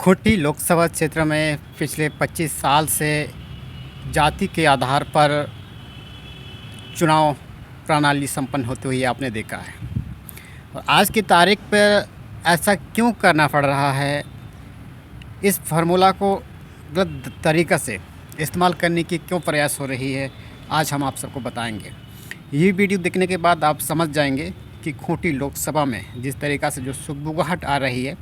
खूंटी लोकसभा क्षेत्र में पिछले 25 साल से जाति के आधार पर चुनाव प्रणाली संपन्न होते हुए आपने देखा है। और आज की तारीख पर ऐसा क्यों करना पड़ रहा है, इस फार्मूला को गलत तरीक़ा से इस्तेमाल करने की क्यों प्रयास हो रही है, आज हम आप सबको बताएंगे। ये वीडियो देखने के बाद आप समझ जाएंगे कि खूंटी लोकसभा में जिस तरीक़ा से जो सुगबुगाहट आ रही है,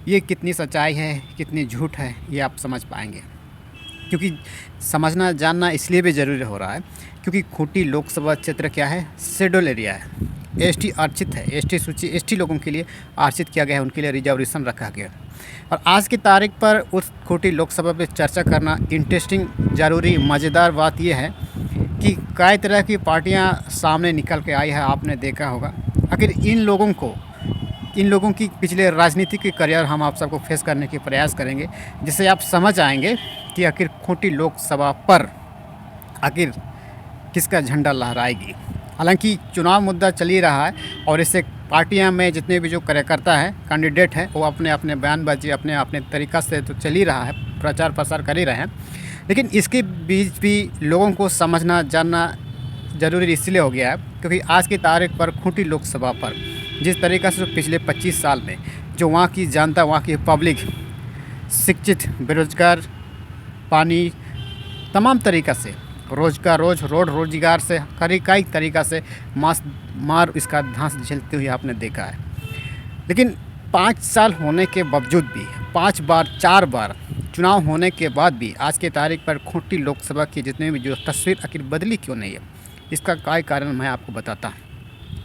ये कितनी सच्चाई है, कितनी झूठ है, ये आप समझ पाएंगे। क्योंकि समझना जानना इसलिए भी ज़रूरी हो रहा है क्योंकि खूंटी लोकसभा क्षेत्र क्या है, शेड्यूल एरिया है, एसटी आरक्षित है। एसटी सूची एसटी लोगों के लिए आरक्षित किया गया है, उनके लिए रिजर्वेशन रखा गया। और आज की तारीख पर उस खूंटी लोकसभा पे चर्चा करना इंटरेस्टिंग, ज़रूरी, मज़ेदार बात यह है कि कई तरह की पार्टियां सामने निकल के आई है। आपने देखा होगा। आखिर इन लोगों की पिछले राजनीतिक करियर हम आप सबको फेस करने के प्रयास करेंगे, जिससे आप समझ आएंगे कि आखिर खूंटी लोकसभा पर आखिर किसका झंडा लहराएगी। हालांकि चुनाव मुद्दा चल ही रहा है और इससे पार्टियां में जितने भी जो कार्यकर्ता हैं, कैंडिडेट हैं, वो अपने अपने बयानबाजी अपने अपने तरीक़ा से तो चल ही रहा है, प्रचार प्रसार कर ही रहे हैं। लेकिन इसके बीच भी लोगों को समझना जानना ज़रूरी इसलिए हो गया है क्योंकि आज की तारीख पर खूंटी लोकसभा पर जिस तरीक़ा से पिछले 25 साल में जो वहाँ की जनता, वहाँ की पब्लिक शिक्षित, बेरोजगार, पानी, तमाम तरीक़ा से रोड रोजगार से कई तरीक़ा से मार इसका धांस झेलते हुए आपने देखा है। लेकिन 5 साल होने के बावजूद भी, 5 बार 4 बार चुनाव होने के बाद भी आज की तारीख पर खूंटी लोकसभा की जितने भी जो तस्वीर आखिर बदली क्यों नहीं है, इसका कई कारण मैं आपको बताता हूँ।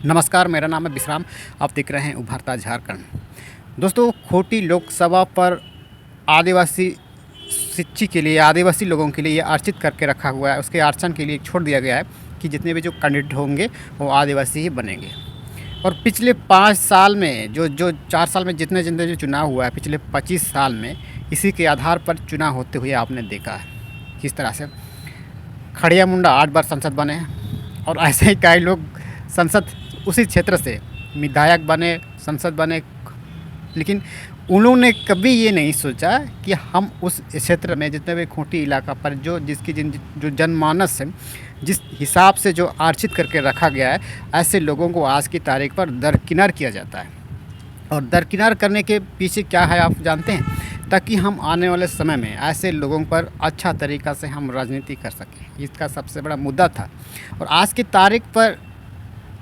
नमस्कार, मेरा नाम है विश्राम, आप देख रहे हैं उभरता झारखंड। दोस्तों, खूंटी लोकसभा पर आदिवासी शिक्षी के लिए, आदिवासी लोगों के लिए ये आरक्षित करके रखा हुआ है। उसके आरक्षण के लिए छोड़ दिया गया है कि जितने भी जो कैंडिडेट होंगे वो आदिवासी ही बनेंगे। और पिछले 5 साल में जो 4 साल में जितने जो चुनाव हुआ है, पिछले 25 साल में इसी के आधार पर चुनाव होते हुए आपने देखा है किस तरह से खड़िया मुंडा 8 बार संसद बने हैं। और ऐसे ही कई लोग संसद उसी क्षेत्र से विधायक बने, संसद बने। लेकिन उन्होंने कभी ये नहीं सोचा कि हम उस क्षेत्र में जितने भी खूंटी इलाका पर जो जनमानस है, जिस हिसाब से जो आरक्षित करके रखा गया है, ऐसे लोगों को आज की तारीख पर दरकिनार किया जाता है। और दरकिनार करने के पीछे क्या है आप जानते हैं? ताकि हम आने वाले समय में ऐसे लोगों पर अच्छा तरीक़ा से हम राजनीति कर सकें। इसका सबसे बड़ा मुद्दा था और आज की तारीख पर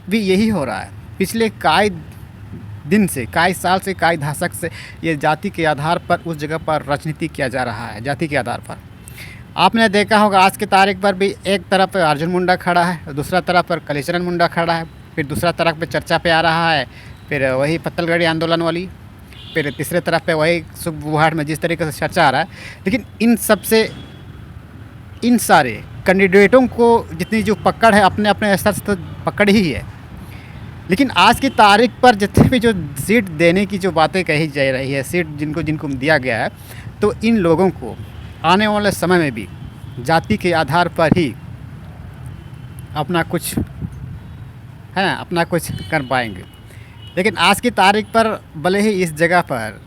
भी यही हो रहा है। पिछले कई दिन से, कई साल से, कई दशक से ये जाति के आधार पर उस जगह पर राजनीति किया जा रहा है। जाति के आधार पर आपने देखा होगा, आज की तारीख पर भी एक तरफ पर अर्जुन मुंडा खड़ा है, दूसरा तरफ पर कालीचरण मुंडा खड़ा है, फिर दूसरा तरफ पर चर्चा पे आ रहा है, फिर वही पत्तलगढ़ी आंदोलन वाली, फिर तीसरे तरफ पे वही सुगबुगाहट में जिस तरीके से चर्चा आ रहा है। लेकिन इन सारे कैंडिडेटों को जितनी जो पकड़ है, अपने अपने स्तर से तो पकड़ ही है। लेकिन आज की तारीख पर जितने भी जो सीट देने की जो बातें कही जा रही है, सीट जिनको दिया गया है, तो इन लोगों को आने वाले समय में भी जाति के आधार पर ही अपना कुछ कर पाएंगे। लेकिन आज की तारीख पर भले ही इस जगह पर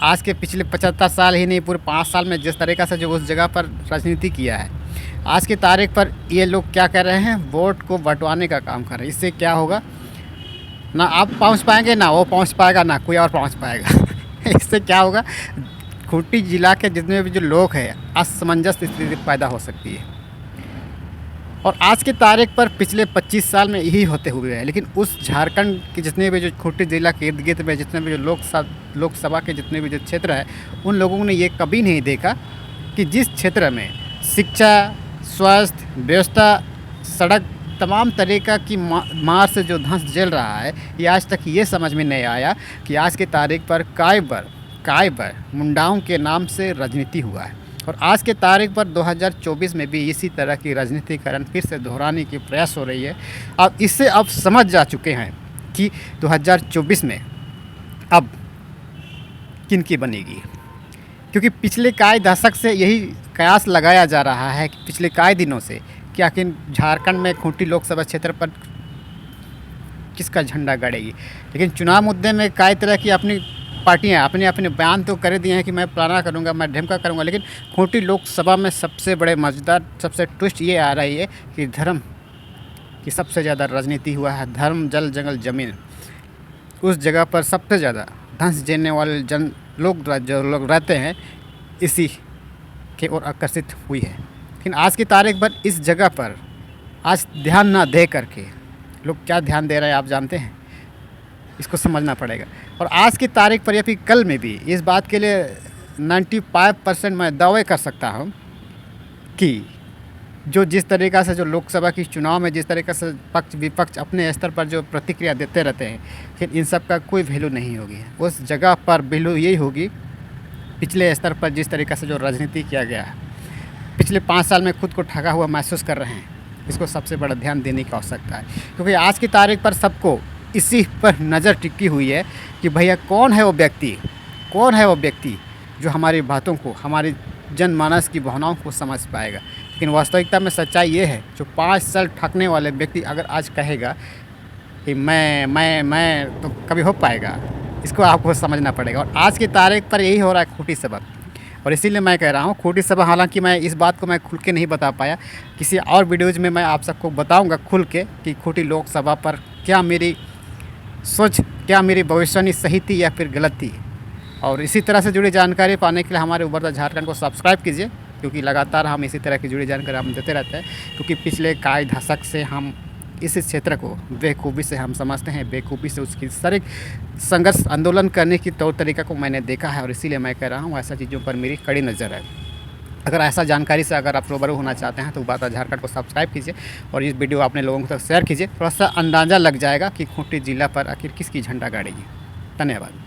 आज के पिछले 75 साल ही नहीं, पूरे 5 साल में जिस तरीक़ा से जो उस जगह पर राजनीति किया है, आज की तारीख पर ये लोग क्या कर रहे हैं, वोट को बंटवाने का काम कर रहे हैं। इससे क्या होगा, ना आप पहुंच पाएंगे, ना वो पहुंच पाएगा, ना कोई और पहुंच पाएगा। इससे क्या होगा, खूंटी जिला के जितने भी जो लोग हैं, असमंजस स्थिति पैदा हो सकती है। और आज की तारीख पर पिछले 25 साल में यही होते हुए है। लेकिन उस झारखंड के जितने भी जो खूंटी जिला के इर्द गिर्द में जितने भी जो लोकसभा के जितने भी जो क्षेत्र है, उन लोगों ने ये कभी नहीं देखा कि जिस क्षेत्र में शिक्षा, स्वास्थ्य, व्यवस्था, सड़क, तमाम तरीक़ा की मार से जो धंस झेल रहा है, ये आज तक ये समझ में नहीं आया कि आज की तारीख पर कई बार मुंडाओं के नाम से राजनीति हुआ है। और आज के तारीख पर 2024 में भी इसी तरह की राजनीतिकरण फिर से दोहराने की प्रयास हो रही है। अब इससे अब समझ जा चुके हैं कि 2024 में अब किनकी बनेगी। क्योंकि पिछले कई दशक से यही कयास लगाया जा रहा है कि पिछले कई दिनों से कि आखिर झारखंड में खूंटी लोकसभा क्षेत्र पर किसका झंडा गड़ेगी। लेकिन चुनाव मुद्दे में कई तरह की अपनी पार्टियां अपने अपने बयान तो कर दिए हैं कि मैं फलाना करूंगा, मैं ढिमका करूंगा, लेकिन खूंटी लोकसभा में सबसे बड़े मज़ेदार सबसे ट्विस्ट ये आ रही है कि धर्म की सबसे ज़्यादा राजनीति हुआ है। धर्म, जल, जंगल, ज़मीन, उस जगह पर सबसे ज़्यादा धंस देने वाले जो लोग रहते हैं, इसी की ओर आकर्षित हुई है। लेकिन आज की तारीख पर इस जगह पर आज ध्यान ना दे करके लोग क्या ध्यान दे रहे हैं आप जानते हैं? इसको समझना पड़ेगा। और आज की तारीख पर या फिर कल में भी इस बात के लिए 95% मैं दावे कर सकता हूँ कि जो जिस तरीक़ा से जो लोकसभा की चुनाव में जिस तरीक़े से पक्ष विपक्ष अपने स्तर पर जो प्रतिक्रिया देते रहते हैं, लेकिन इन सब का कोई वैल्यू नहीं होगी। उस जगह पर वैल्यू यही होगी पिछले स्तर पर जिस तरीक़े से जो राजनीति किया गया है, पिछले 5 साल में खुद को ठगा हुआ महसूस कर रहे हैं। इसको सबसे बड़ा ध्यान देने की आवश्यकता है, क्योंकि आज की तारीख पर सबको इसी पर नज़र टिकी हुई है कि भैया कौन है वो व्यक्ति जो हमारी बातों को, हमारी जनमानस की भावनाओं को समझ पाएगा। लेकिन वास्तविकता में सच्चाई ये है, जो 5 साल ठगने वाले व्यक्ति अगर आज कहेगा कि मैं तो कभी हो पाएगा, इसको आपको समझना पड़ेगा। और आज की तारीख पर यही हो रहा है खूंटी सभा। और इसीलिए मैं कह रहा हूँ खूंटी सभा, हालांकि मैं इस बात को मैं खुल के नहीं बता पाया, किसी और वीडियोज़ में मैं आप सबको बताऊंगा खुल के कि खूंटी लोकसभा पर क्या मेरी सोच, क्या मेरी भविष्यवाणी सही थी या फिर गलत थी। और इसी तरह से जुड़ी जानकारी पाने के लिए हमारे उभरता झारखंड को सब्सक्राइब कीजिए, क्योंकि लगातार हम इसी तरह की जुड़ी जानकारी हम देते रहते हैं। क्योंकि पिछले कई दशक से हम इस क्षेत्र को बेखूबी से हम समझते हैं, बेखूबी से उसकी सारी संघर्ष आंदोलन करने की तौर तरीका को मैंने देखा है। और इसीलिए मैं कह रहा हूँ ऐसा चीज़ों पर मेरी कड़ी नज़र है। अगर ऐसा जानकारी से अगर आप रूबरू होना चाहते हैं तो उभरता झारखंड को सब्सक्राइब कीजिए और इस वीडियो अपने लोगों तक शेयर कीजिए। थोड़ा सा अंदाज़ा लग जाएगा कि खूंटी जिला पर आखिर किसकी झंडा गाड़ेगी। धन्यवाद।